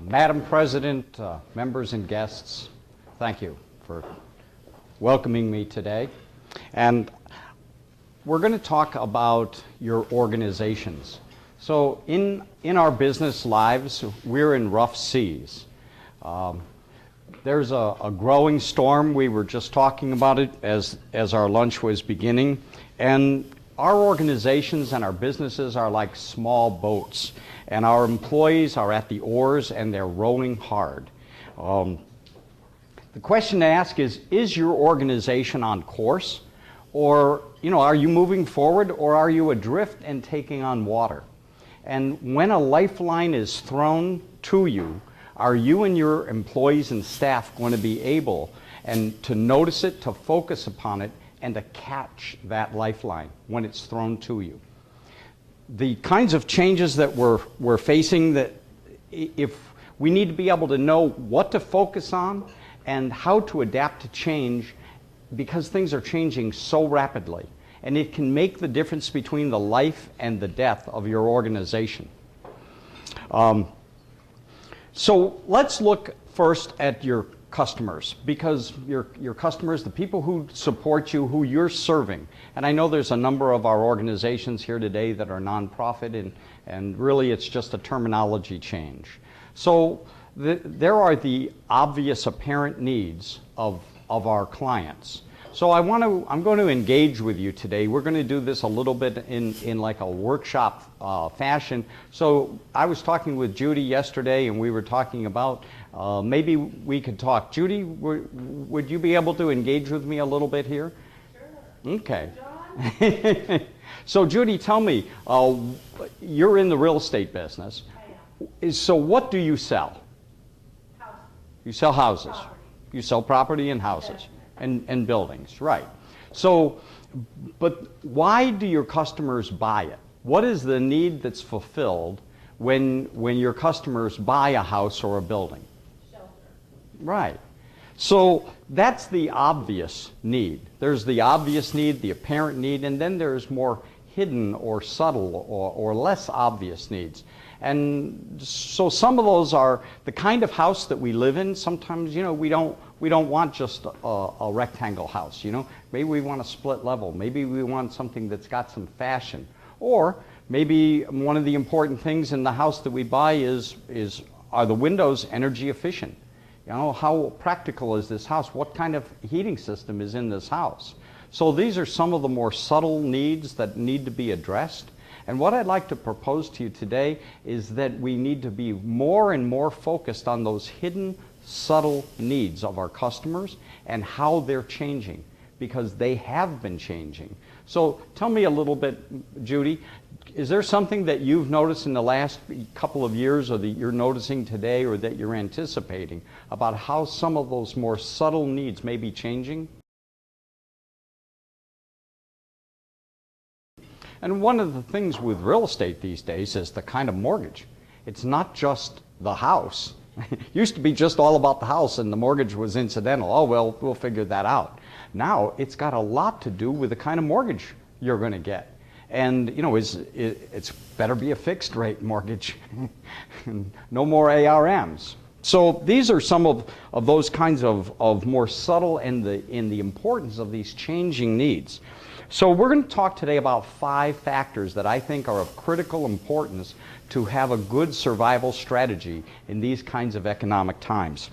Madam President, members and guests, thank you for welcoming me today. And we're going to talk about your organizations. So in our business lives, we're in rough seas. There's a growing storm. We were just talking about it as our lunch was beginning. And our organizations and our businesses are like small boats. And our employees are at the oars and they're rowing hard. The question to ask is your organization on course? Or, are you moving forward, or are you adrift and taking on water? And when a lifeline is thrown to you, are you and your employees and staff going to be able to notice it, to focus upon it, and to catch that lifeline when it's thrown to you? The kinds of changes that we're facing, that if we need to be able to know what to focus on and how to adapt to change, because things are changing so rapidly, and it can make the difference between the life and the death of your organization. So let's look first at your customers, because your customers, the people who support you, who you're serving, and I know there's a number of our organizations here today that are nonprofit, and really it's just a terminology change. So there are the obvious apparent needs of our clients. So I'm going to engage with you today. We're going to do this a little bit in like a workshop fashion. So I was talking with Judy yesterday, and we were talking about maybe we could talk. Judy, would you be able to engage with me a little bit here? Sure. Okay. John? So Judy, tell me, you're in the real estate business. I am. So what do you sell? Houses. You sell houses. Property. You sell property and houses. And buildings, right. So, but why do your customers buy it? What is the need that's fulfilled when your customers buy a house or a building? Shelter. Right. So that's the obvious need. There's the obvious need, the apparent need, and then there's more hidden or subtle or less obvious needs. And so some of those are the kind of house that we live in. Sometimes, we don't want just a rectangle house, Maybe we want a split level. Maybe we want something that's got some fashion. Or maybe one of the important things in the house that we buy are the windows energy efficient? How practical is this house? What kind of heating system is in this house? So these are some of the more subtle needs that need to be addressed. And what I'd like to propose to you today is that we need to be more and more focused on those hidden, subtle needs of our customers and how they're changing, because they have been changing. So tell me a little bit, Judy, is there something that you've noticed in the last couple of years, or that you're noticing today, or that you're anticipating about how some of those more subtle needs may be changing? And one of the things with real estate these days is the kind of mortgage. It's not just the house. It used to be just all about the house and the mortgage was incidental. Oh, well, we'll figure that out. Now it's got a lot to do with the kind of mortgage you're going to get. And, it's better be a fixed rate mortgage. No more ARMs. So these are some of those kinds of more subtle in the importance of these changing needs. So we're going to talk today about 5 factors that I think are of critical importance to have a good survival strategy in these kinds of economic times.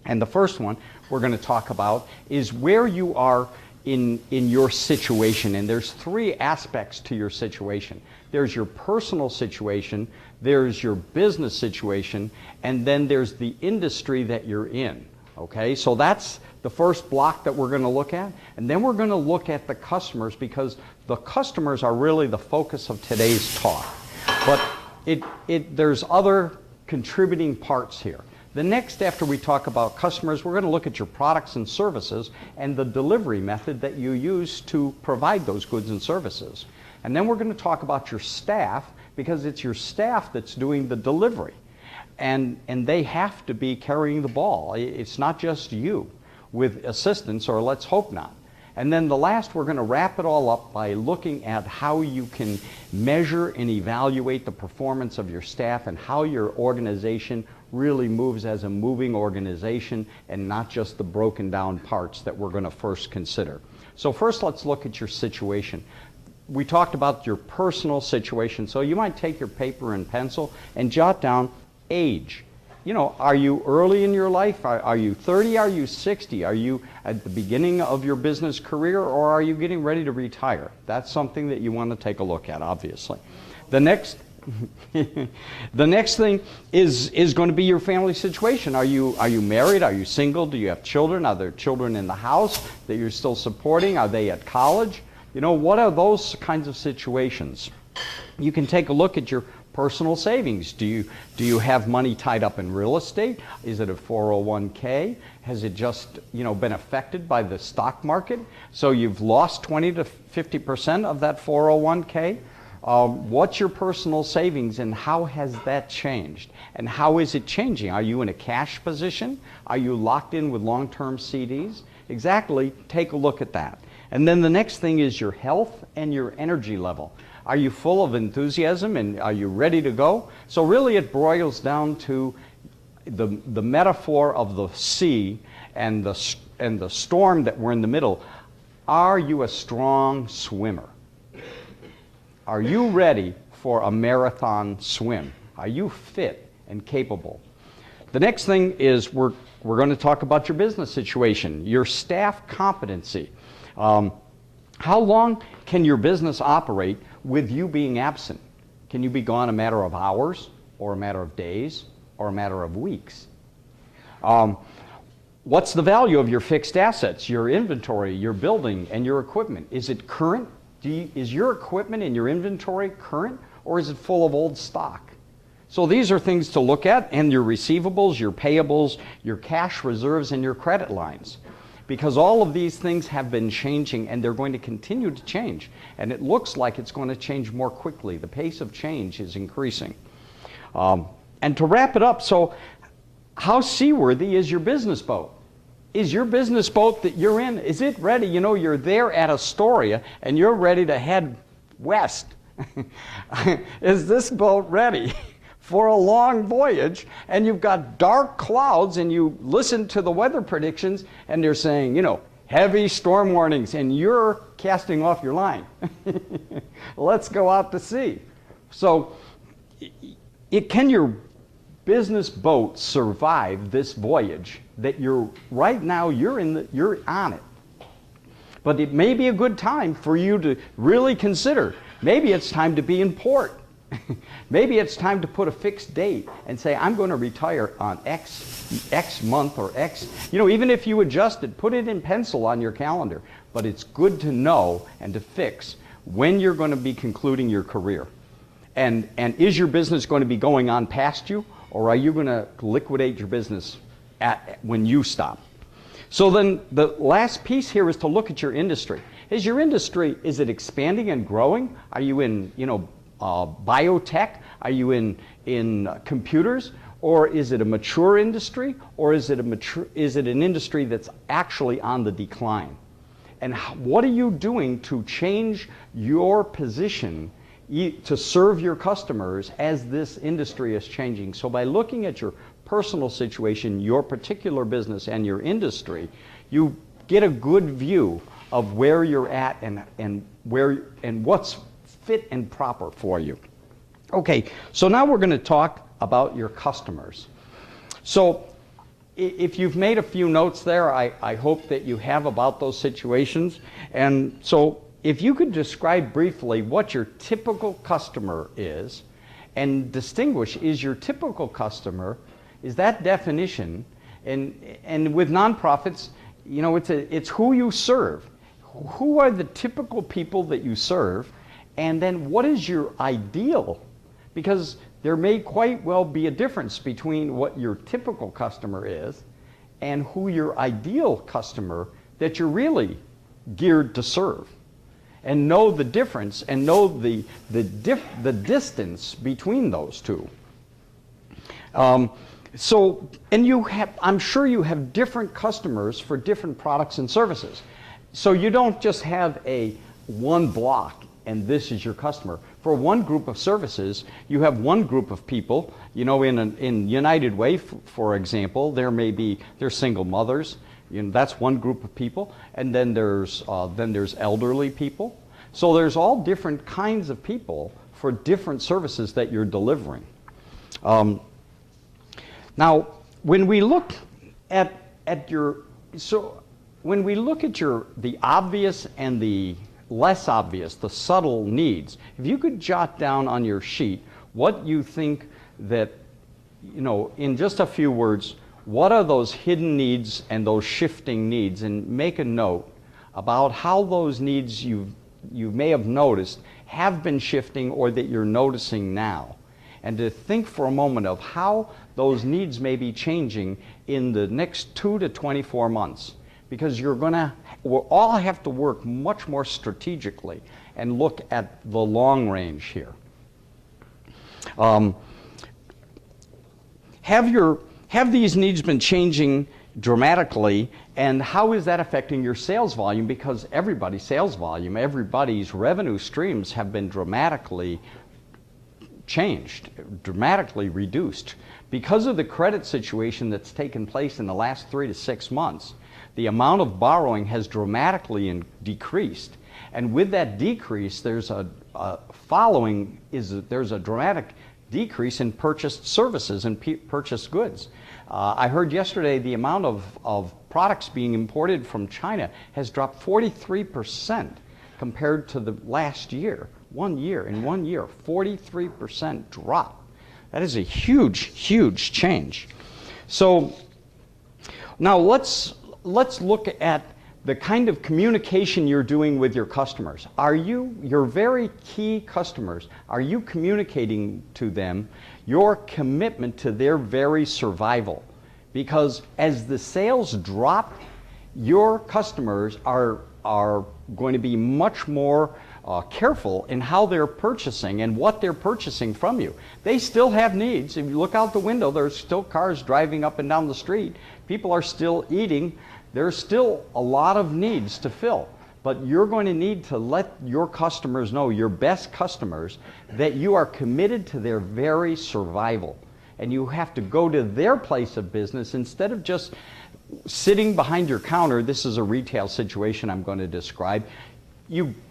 And the first one we're going to talk about is where you are in your situation. And there's 3 aspects to your situation. There's your personal situation, there's your business situation, and then there's the industry that you're in. Okay, so that's the first block that we're going to look at. And then we're going to look at the customers, because the customers are really the focus of today's talk. But there's other contributing parts here. The next, after we talk about customers, we're going to look at your products and services and the delivery method that you use to provide those goods and services. And then we're going to talk about your staff, because it's your staff that's doing the delivery. And they have to be carrying the ball. It's not just you with assistance, or let's hope not. And then the last, we're going to wrap it all up by looking at how you can measure and evaluate the performance of your staff and how your organization really moves as a moving organization and not just the broken down parts that we're going to first consider. So first, let's look at your situation. We talked about your personal situation, so you might take your paper and pencil and jot down age. You know, are you early in your life? Are you 30? Are you 60? Are you at the beginning of your business career, or are you getting ready to retire? That's something that you want to take a look at, obviously. The next the next thing is going to be your family situation. Are you married? Are you single? Do you have children? Are there children in the house that you're still supporting? Are they at college? You know, what are those kinds of situations? You can take a look at your personal savings. Do you have money tied up in real estate? Is it a 401k? Has it just, you know, been affected by the stock market? So you've lost 20 to 50% of that 401k? What's your personal savings and how has that changed? And how is it changing? Are you in a cash position? Are you locked in with long-term CDs? Exactly, take a look at that. And then the next thing is your health and your energy level. Are you full of enthusiasm and are you ready to go? So really it boils down to the metaphor of the sea and the storm that we're in the middle. Are you a strong swimmer? Are you ready for a marathon swim? Are you fit and capable? The next thing is we're going to talk about your business situation, your staff competency. How long can your business operate with you being absent? Can you be gone a matter of hours, or a matter of days, or a matter of weeks? What's the value of your fixed assets, your inventory, your building, and your equipment? Is it current? Is your equipment and your inventory current, or is it full of old stock? So these are things to look at, and your receivables, your payables, your cash reserves, and your credit lines. Because all of these things have been changing and they're going to continue to change. And it looks like it's going to change more quickly. The pace of change is increasing. And to wrap it up, so how seaworthy is your business boat? Is your business boat that you're in, is it ready? You know, you're there at Astoria and you're ready to head west. Is this boat ready for a long voyage? And you've got dark clouds and you listen to the weather predictions and they're saying, you know, heavy storm warnings, and you're casting off your line. Let's go out to sea. So can your business boat survive this voyage that you're on it? But it may be a good time for you to really consider. Maybe it's time to be in port. Maybe it's time to put a fixed date and say, I'm going to retire on X month or X. You know, even if you adjust it, put it in pencil on your calendar. But it's good to know and to fix when you're going to be concluding your career. And is your business going to be going on past you, or are you going to liquidate your business when you stop? So then the last piece here is to look at your industry. Is your industry, is it expanding and growing? Are you in, you know, biotech? Are you in computers? Or is it a mature industry? Or is it an industry that's actually on the decline? And what are you doing to change your position to serve your customers as this industry is changing? So by looking at your personal situation, your particular business, and your industry, you get a good view of where you're at and what's fit and proper for you. Okay, so now we're going to talk about your customers. So if you've made a few notes there, I hope that you have about those situations. And so if you could describe briefly what your typical customer is and distinguish, is your typical customer, is that definition, and with nonprofits, you know, it's who you serve. Who are the typical people that you serve? And then what is your ideal? Because there may quite well be a difference between what your typical customer is and who your ideal customer that you're really geared to serve. And know the difference and know the distance between those two. And I'm sure you have different customers for different products and services. So you don't just have one block and this is your customer. For one group of services, you have one group of people. You know, in United Way, for example, there's single mothers. You know, that's one group of people, and then there's elderly people. So there's all different kinds of people for different services that you're delivering. Now, when we look at the obvious and the less obvious, the subtle needs, if you could jot down on your sheet what you think that, you know, in just a few words, what are those hidden needs and those shifting needs, and make a note about how those needs you may have noticed have been shifting or that you're noticing now. And to think for a moment of how those needs may be changing in the next 2 to 24 months. Because we'll all have to work much more strategically and look at the long range here. Have these needs been changing dramatically, and how is that affecting your sales volume? Because everybody's sales volume, everybody's revenue streams have been dramatically changed, dramatically reduced. Because of the credit situation that's taken place in the last 3 to 6 months, the amount of borrowing has dramatically decreased. And with that decrease, there's a dramatic decrease in purchased services and purchased goods. I heard yesterday the amount of products being imported from China has dropped 43% compared to the last year. In 1 year, 43% drop. That is a huge, huge change. So now let's look at the kind of communication you're doing with your customers. Are you, your very key customers, are you communicating to them your commitment to their very survival? Because as the sales drop, your customers are going to be much more careful in how they're purchasing and what they're purchasing from you. They still have needs. If you look out the window, there's still cars driving up and down the street. People are still eating. There's still a lot of needs to fill. But you're going to need to let your customers know, your best customers, that you are committed to their very survival. And you have to go to their place of business instead of just sitting behind your counter. This is a retail situation I'm going to describe.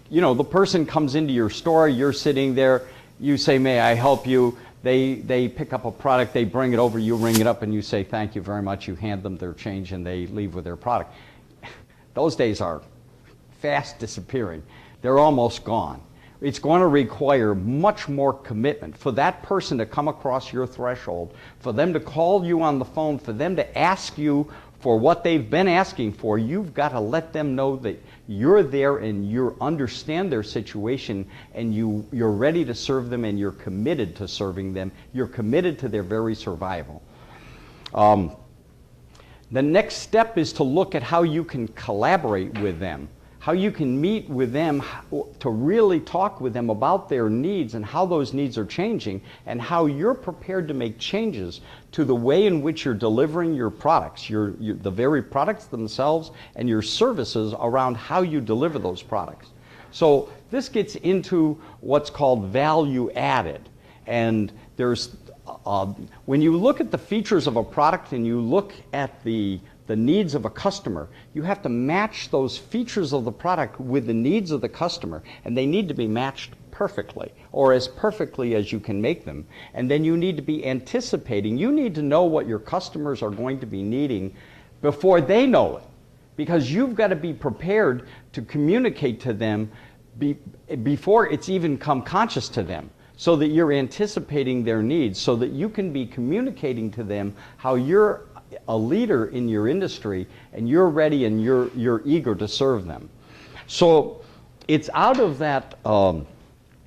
You know, the person comes into your store, you're sitting there, you say, "May I help you?" They pick up a product, they bring it over, you ring it up and you say, "Thank you very much." You hand them their change and they leave with their product. Those days are fast disappearing. They're almost gone. It's going to require much more commitment for that person to come across your threshold, for them to call you on the phone, for them to ask you for what they've been asking for. You've got to let them know that you're there and you understand their situation and you're ready to serve them and you're committed to serving them. You're committed to their very survival. The next step is to look at how you can collaborate with them, how you can meet with them to really talk with them about their needs and how those needs are changing and how you're prepared to make changes to the way in which you're delivering your products, the very products themselves and your services around how you deliver those products. So this gets into what's called value added. And there's, when you look at the features of a product and you look at the needs of a customer, you have to match those features of the product with the needs of the customer, and they need to be matched perfectly, or as perfectly as you can make them. And then you need to be anticipating. You need to know what your customers are going to be needing before they know it, because you've got to be prepared to communicate to them before it's even come conscious to them, so that you're anticipating their needs, so that you can be communicating to them how you're a leader in your industry and you're ready and you're eager to serve them. So it's out of that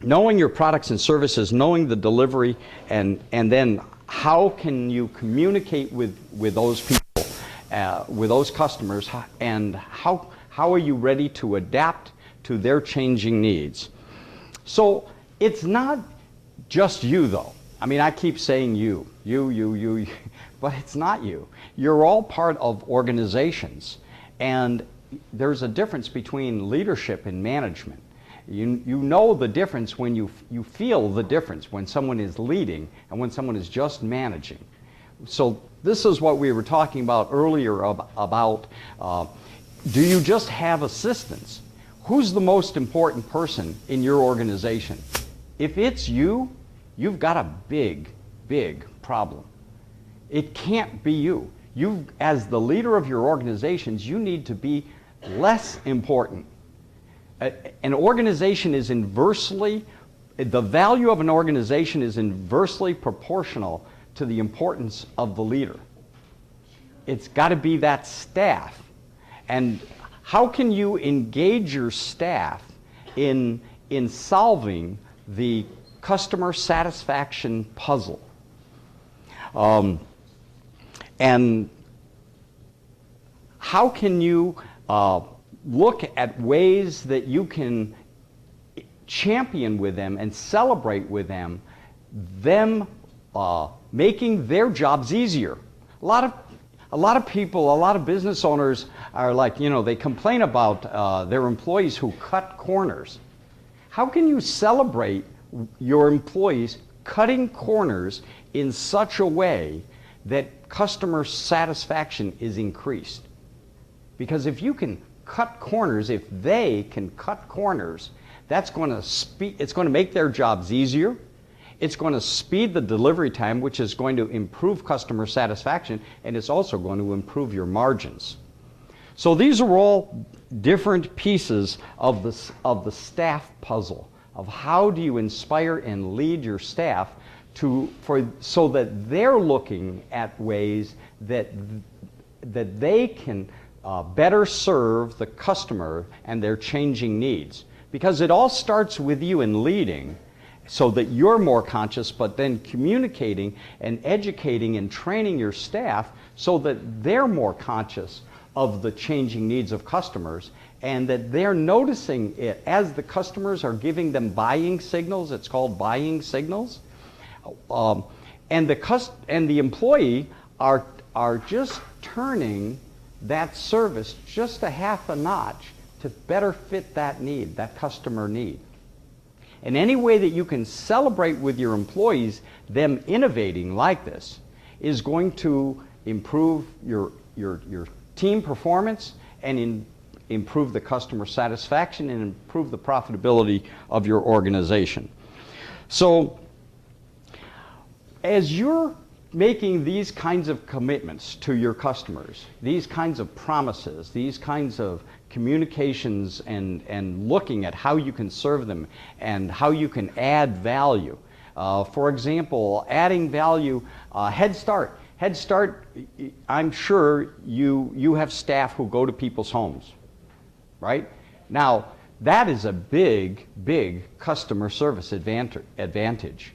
knowing your products and services, knowing the delivery, and then how can you communicate with those people, with those customers, and how are you ready to adapt to their changing needs. So it's not just you though. I mean, I keep saying you, but it's not you. You're all part of organizations. And there's a difference between leadership and management. You know the difference when you feel the difference when someone is leading and when someone is just managing. So this is what we were talking about earlier about do you just have assistants? Who's the most important person in your organization? If it's you, you've got a big, big problem. It can't be you. You, as the leader of your organizations, you need to be less important. An organization is inversely, the value of an organization is inversely proportional to the importance of the leader. It's got to be that staff. And how can you engage your staff in solving the customer satisfaction puzzle? And how can you look at ways that you can champion with them and celebrate with them making their jobs easier? A lot of people, a lot of business owners are like, they complain about their employees who cut corners. How can you celebrate your employees cutting corners in such a way that customer satisfaction is increased? Because if you can cut corners, if they can cut corners, that's going to it's going to make their jobs easier. It's going to speed the delivery time, which is going to improve customer satisfaction, and it's also going to improve your margins. So these are all different pieces of the staff puzzle, of how do you inspire and lead your staff so that they're looking at ways that they can better serve the customer and their changing needs. Because it all starts with you in leading, so that you're more conscious, but then communicating and educating and training your staff so that they're more conscious of the changing needs of customers, and that they're noticing it as the customers are giving them buying signals. It's called buying signals. And the employee are just turning that service just a half a notch to better fit that need, that customer need. And any way that you can celebrate with your employees them innovating like this is going to improve your team performance and improve the customer satisfaction and improve the profitability of your organization. So as you're making these kinds of commitments to your customers, these kinds of promises, these kinds of communications, and looking at how you can serve them and how you can add value. For example, adding value, Head Start. Head Start, I'm sure you have staff who go to people's homes, right? Now, that is a big, big customer service advantage.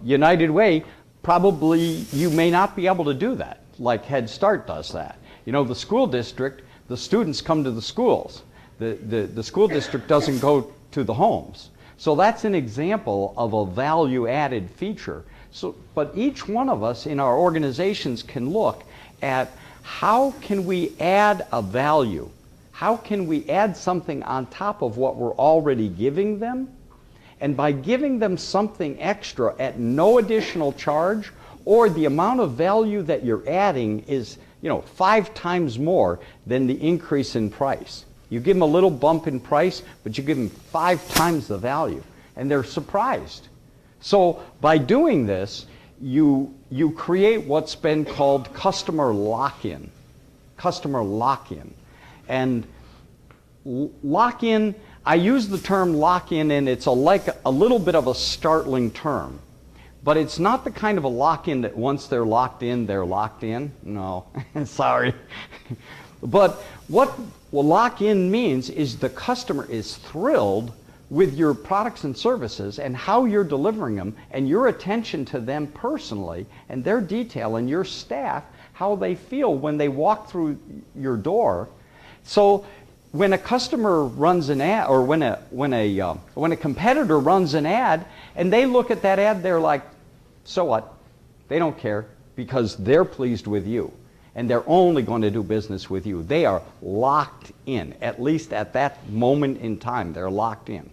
United Way, probably you may not be able to do that like Head Start does that. The school district, the students come to the schools. The school district doesn't go to the homes. So that's an example of a value-added feature. But each one of us in our organizations can look at how can we add a value? How can we add something on top of what we're already giving them? And by giving them something extra at no additional charge, or the amount of value that you're adding is 5 times more than the increase in price. You give them a little bump in price, but you give them 5 times the value, and they're surprised. So by doing this, you create what's been called customer lock-in. Customer lock-in. And lock-in, I use the term lock-in, and it's like a little bit of a startling term. But it's not the kind of a lock-in that once they're locked in, they're locked in. No, sorry. But what lock-in means is the customer is thrilled with your products and services and how you're delivering them, and your attention to them personally and their detail, and your staff, how they feel when they walk through your door. So when a customer runs an ad, or when a competitor runs an ad, and they look at that ad, they're like, so what? They don't care, because they're pleased with you. and they're only going to do business with you. They are locked in, at least at that moment in time, they're locked in.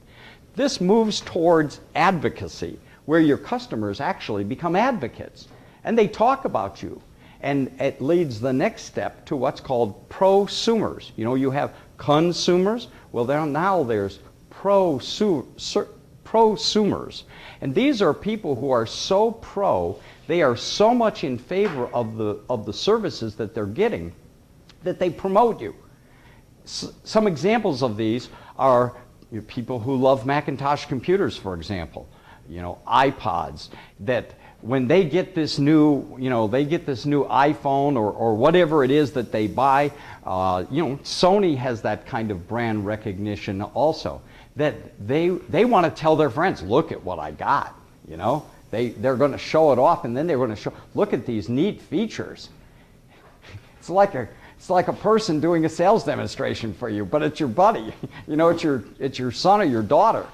This moves towards advocacy, where your customers actually become advocates, and they talk about you. And it leads the next step to what's called prosumers. You know, you have consumers. Well, now there's prosumers. And these are people who are so they are so much in favor of the services that they're getting that they promote you. Some examples of these are people who love Macintosh computers, for example, you know, iPods, that when they get this new, iPhone or whatever it is that they buy, Sony has that kind of brand recognition also, that they want to tell their friends, look at what I got, you know. They're going to show it off, and then they're going to show, look at these neat features. It's like a person doing a sales demonstration for you, but it's your buddy. You know, it's your son or your daughter.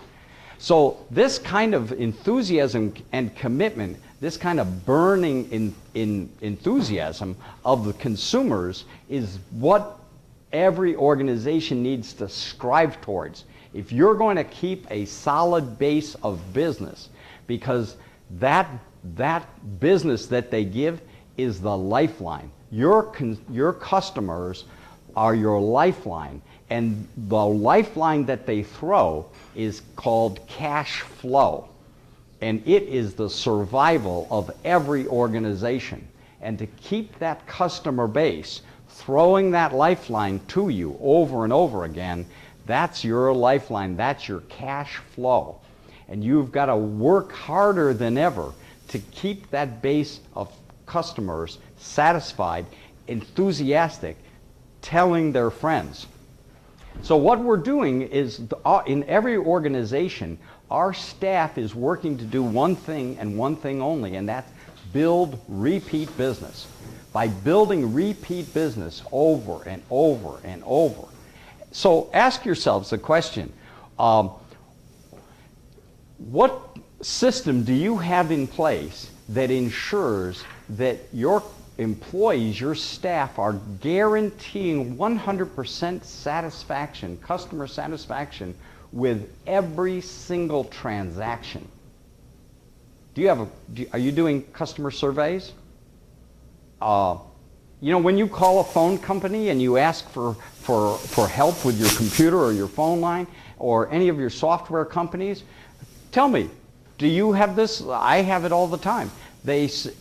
So this kind of enthusiasm and commitment, this kind of burning enthusiasm of the consumers is what every organization needs to strive towards. If you're going to keep a solid base of business, because that business that they give is the lifeline. Your customers are your lifeline, and the lifeline that they throw is called cash flow, and it is the survival of every organization. And to keep that customer base throwing that lifeline to you over and over again, that's your lifeline, that's your cash flow. And you've got to work harder than ever to keep that base of customers satisfied, enthusiastic, telling their friends. So what we're doing is, in every organization, our staff is working to do one thing and one thing only, and that's build repeat business. By building repeat business over and over and over. So ask yourselves the question, what system do you have in place that ensures that your employees, your staff, are guaranteeing 100% satisfaction, customer satisfaction, with every single transaction? Are you doing customer surveys? When you call a phone company and you ask for help with your computer or your phone line, or any of your software companies, tell me, do you have this? I have it all the time.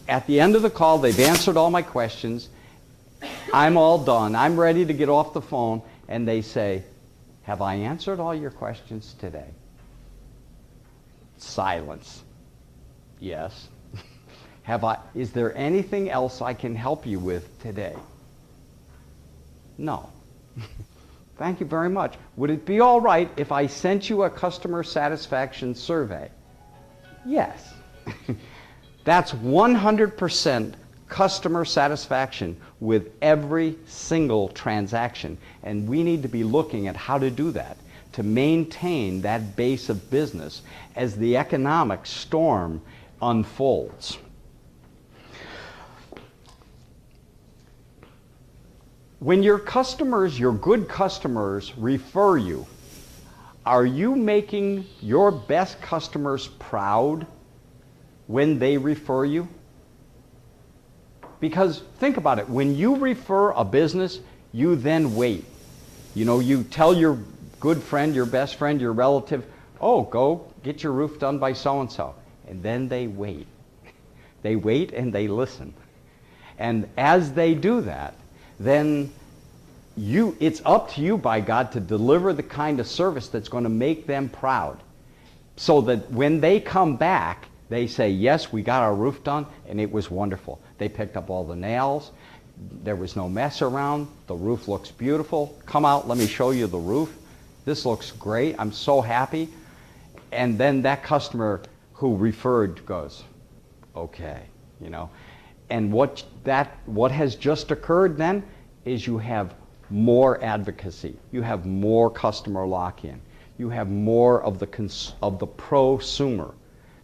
At the end of the call, they've answered all my questions. I'm all done. I'm ready to get off the phone. And they say, have I answered all your questions today? Silence. Yes. Is there anything else I can help you with today? No. Thank you very much. Would it be all right if I sent you a customer satisfaction survey? Yes. That's 100% customer satisfaction with every single transaction. And we need to be looking at how to do that, to maintain that base of business as the economic storm unfolds. When your customers, your good customers, refer you, are you making your best customers proud when they refer you? Because think about it, when you refer a business, you then wait. You tell your good friend, your best friend, your relative, oh, go get your roof done by so-and-so. And then they wait. They wait and they listen. And as they do that, then it's up to you, by God, to deliver the kind of service that's going to make them proud. So that when they come back, they say, yes, we got our roof done, and it was wonderful. They picked up all the nails. There was no mess around. The roof looks beautiful. Come out, let me show you the roof. This looks great. I'm so happy. And then that customer who referred goes, okay, And what has just occurred then is you have more advocacy. You have more customer lock-in. You have more of the prosumer,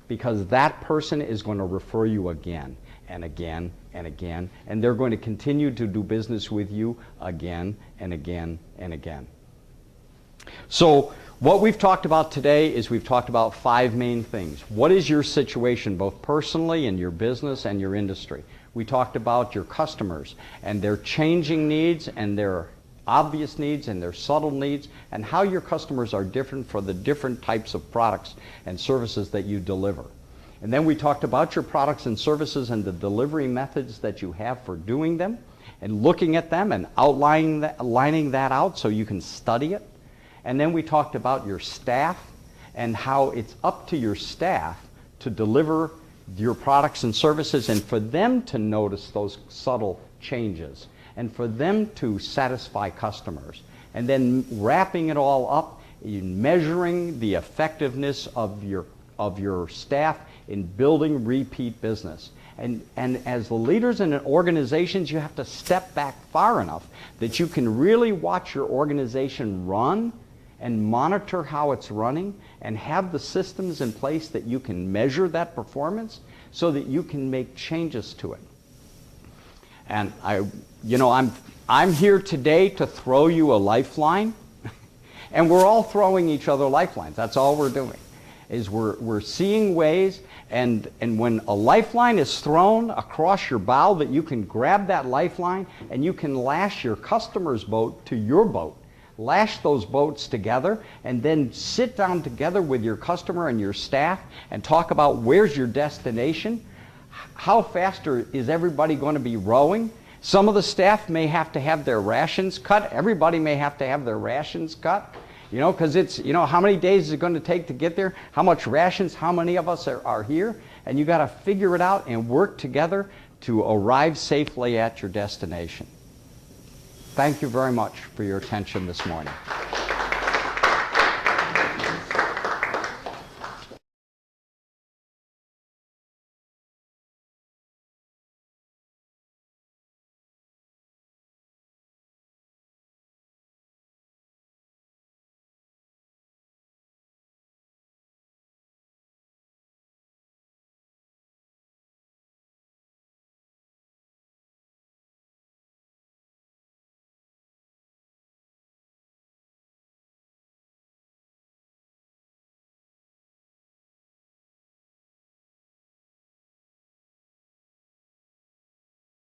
because that person is going to refer you again and again and again, and they're going to continue to do business with you again and again and again. So what we've talked about today is we've talked about 5 main things. What is your situation, both personally in your business and your industry? We talked about your customers and their changing needs and their obvious needs and their subtle needs, and how your customers are different for the different types of products and services that you deliver. And then we talked about your products and services and the delivery methods that you have for doing them, and looking at them and outlining that out so you can study it. And then we talked about your staff and how it's up to your staff to deliver your products and services, and for them to notice those subtle changes, and for them to satisfy customers. And then wrapping it all up in measuring the effectiveness of your staff in building repeat business. And as the leaders in organizations, you have to step back far enough that you can really watch your organization run and monitor how it's running, and have the systems in place that you can measure that performance so that you can make changes to it. And I'm here today to throw you a lifeline, and we're all throwing each other lifelines. That's all we're doing, is we're seeing ways, and when a lifeline is thrown across your bow, that you can grab that lifeline and you can lash your customer's boat to your boat. Lash those boats together, and then sit down together with your customer and your staff and talk about where's your destination, how fast is everybody going to be rowing. Some of the staff may have to have their rations cut. Everybody may have to have their rations cut, because it's, how many days is it going to take to get there? How much rations, how many of us are here? And you got to figure it out and work together to arrive safely at your destination. Thank you very much for your attention this morning.